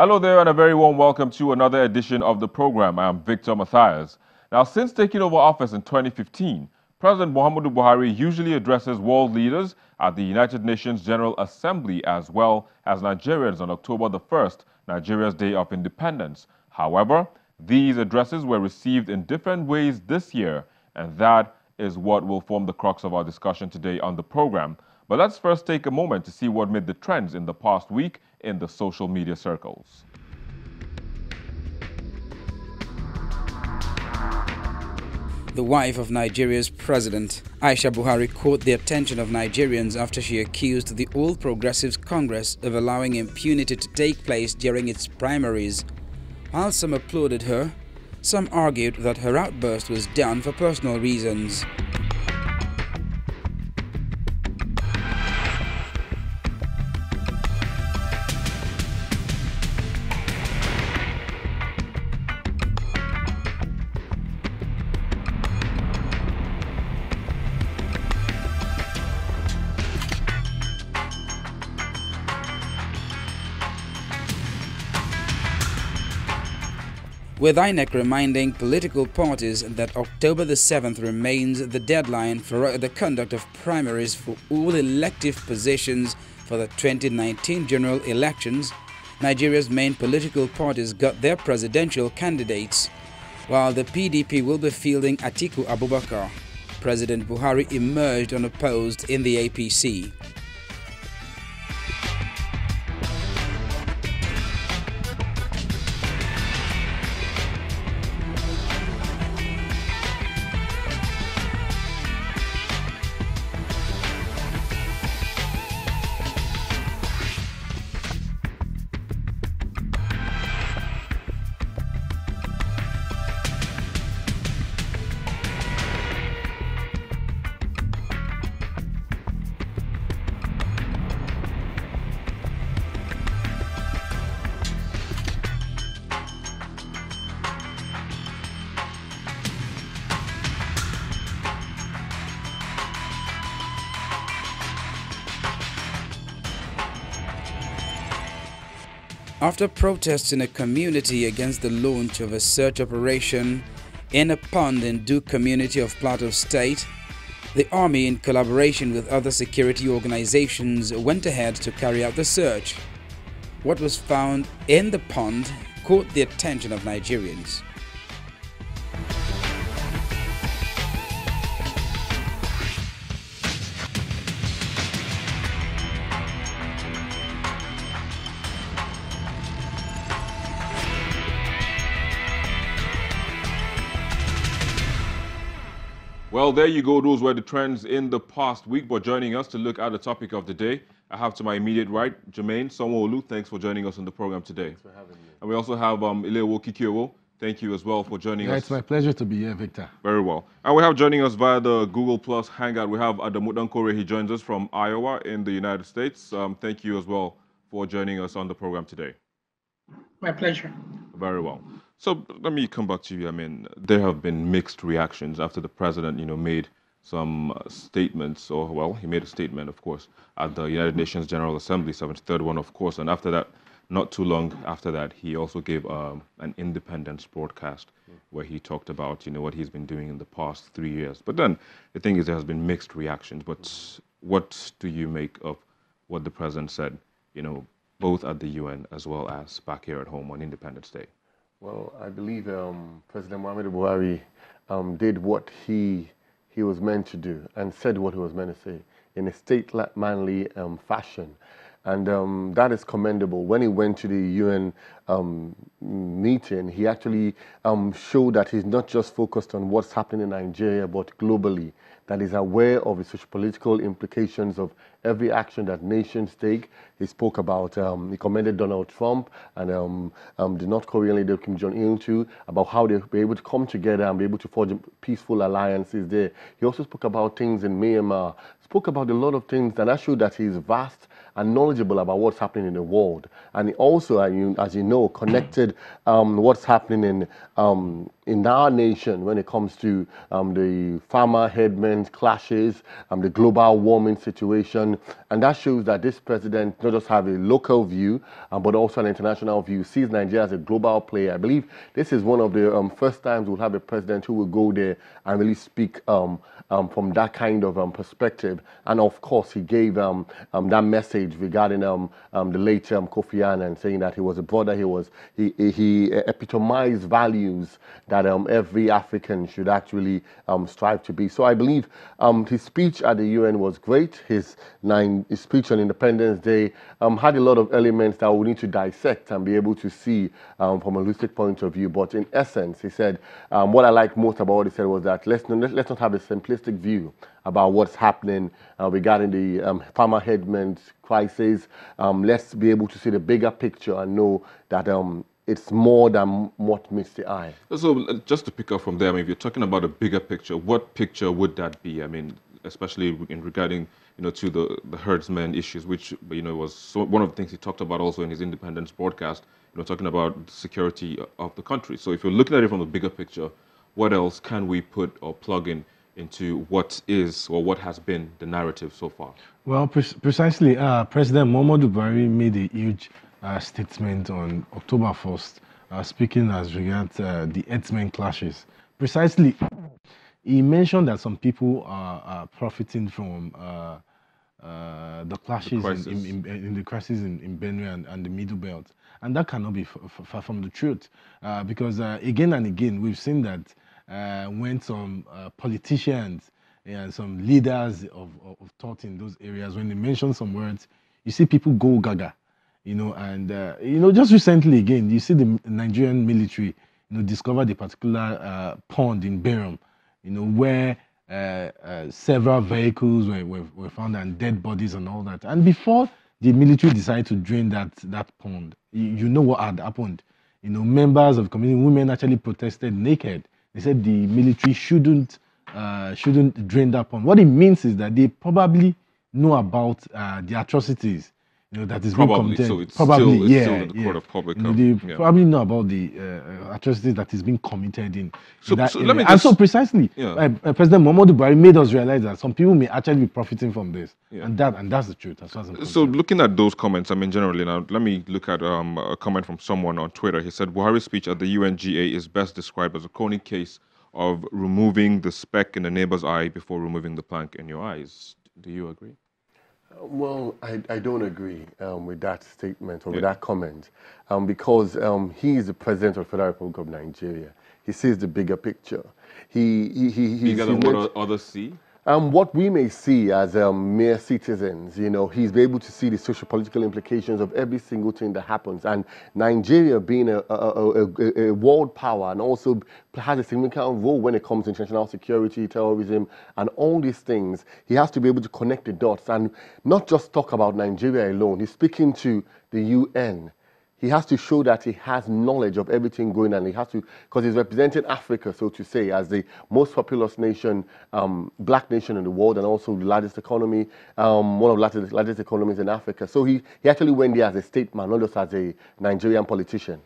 Hello there and a very warm welcome to another edition of the program. I am Victor Matthias. Now, since taking over office in 2015, President Muhammadu Buhari usually addresses world leaders at the United Nations General Assembly as well as Nigerians on October the 1st, Nigeria's Day of Independence. However, these addresses were received in different ways this year, and that is what will form the crux of our discussion today on the program. But let's first take a moment to see what made the trends in the past week in the social media circles. The wife of Nigeria's president, Aisha Buhari, caught the attention of Nigerians after she accused the All Progressives Congress of allowing impunity to take place during its primaries. While some applauded her, some argued that her outburst was done for personal reasons. With INEC reminding political parties that October the 7th remains the deadline for the conduct of primaries for all elective positions for the 2019 general elections, Nigeria's main political parties got their presidential candidates. While the PDP will be fielding Atiku Abubakar, President Buhari emerged unopposed in the APC. After protests in a community against the launch of a search operation in a pond in Duke community of Plateau State, the army, in collaboration with other security organizations, went ahead to carry out the search. What was found in the pond caught the attention of Nigerians. Well, there you go. Those were the trends in the past week. But joining us to look at the topic of the day, I have to my immediate right, Jermaine Sanwo-Olu. Thanks for joining us on the program today. Thanks for having me. And we also have Ilewo Kikiowo. Thank you as well for joining us. It's my pleasure to be here, Victor. Very well. And we have joining us via the Google Plus Hangout, we have Adamu Kore. He joins us from Iowa in the United States. Thank you as well for joining us on the program today. My pleasure. Very well. So let me come back to you. I mean, there have been mixed reactions after the president, made some statements, or, well, he made a statement, of course, at the United Nations General Assembly, 73rd one, of course. And after that, not too long after that, he also gave an independence broadcast where he talked about, what he's been doing in the past 3 years. But then the thing is, there has been mixed reactions. But what do you make of what the president said, both at the UN as well as back here at home on Independence Day? Well, I believe President Muhammadu Buhari did what he was meant to do and said what he was meant to say in a statesmanly fashion. And that is commendable. When he went to the UN meeting, he actually showed that he's not just focused on what's happening in Nigeria, but globally, that he's aware of the socio-political implications of every action that nations take. He spoke about, he commended Donald Trump and the North Korean leader Kim Jong-il too, about how they'll be able to come together and be able to forge peaceful alliances there. He also spoke about things in Myanmar, spoke about a lot of things that showed that he's vast and knowledgeable about what's happening in the world. And he also, as you know, connected what's happening in in our nation when it comes to the farmer headmen clashes, the global warming situation. And that shows that this president not just have a local view, but also an international view, sees Nigeria as a global player. I believe this is one of the first times we'll have a president who will go there and really speak from that kind of perspective. And of course, he gave that message regarding the late Kofi Annan, saying that he was a brother, he epitomized values that every African should actually strive to be. So I believe his speech at the UN was great. His speech on Independence Day had a lot of elements that we need to dissect and be able to see from a holistic point of view. But in essence, he said, what I like most about what he said was that let's not have a simplistic view about what's happening regarding the farmer headmen crisis. Let's be able to see the bigger picture and know that it's more than what meets the eye. So just to pick up from there, I mean, if you're talking about a bigger picture, what picture would that be? I mean, especially in regarding, to the herdsmen issues, which, was one of the things he talked about also in his independence broadcast, talking about the security of the country. So if you're looking at it from the bigger picture, what else can we put or plug into what is or what has been the narrative so far? Well, precisely, President Muhammadu Buhari made a huge statement on October 1st, speaking as regards the herdsmen clashes. Precisely, he mentioned that some people are profiting from the clashes in the crisis in Benue and the Middle Belt. And that cannot be far from the truth, because again and again, we've seen that when some politicians and some leaders of thought in those areas, when they mention some words, you see people go gaga. And just recently again, you see the Nigerian military, discovered a particular pond in Beram, where several vehicles were found and dead bodies and all that. And before the military decided to drain that pond, you know what had happened. Members of the community, women actually protested naked. They said the military shouldn't drain that pond. What it means is that they probably know about the atrocities that is being committed. So it's still in the court of public. They probably know about the atrocities that is being committed in that area. Let me so precisely, President Muhammadu Buhari made us realize that some people may actually be profiting from this, and that's the truth. As far as I'm so looking at those comments, I mean, generally now, let me look at a comment from someone on Twitter. He said Buhari's speech at the UNGA is best described as a corny case of removing the speck in the neighbor's eye before removing the plank in your eyes. Do you agree? Well, I don't agree with that statement or with that comment because he is the president of the Federal Republic of Nigeria. He sees the bigger picture. Bigger than what others see? What we may see as mere citizens, he's able to see the socio-political implications of every single thing that happens. And Nigeria being a world power and also has a significant role when it comes to international security, terrorism, and all these things, he has to be able to connect the dots and not just talk about Nigeria alone. He's speaking to the UN. He has to show that he has knowledge of everything going on. He has to, because he's representing Africa, so to say, as the most populous nation, black nation in the world, and also the largest economy, one of the largest economies in Africa. So he actually went there as a statesman, not just as a Nigerian politician.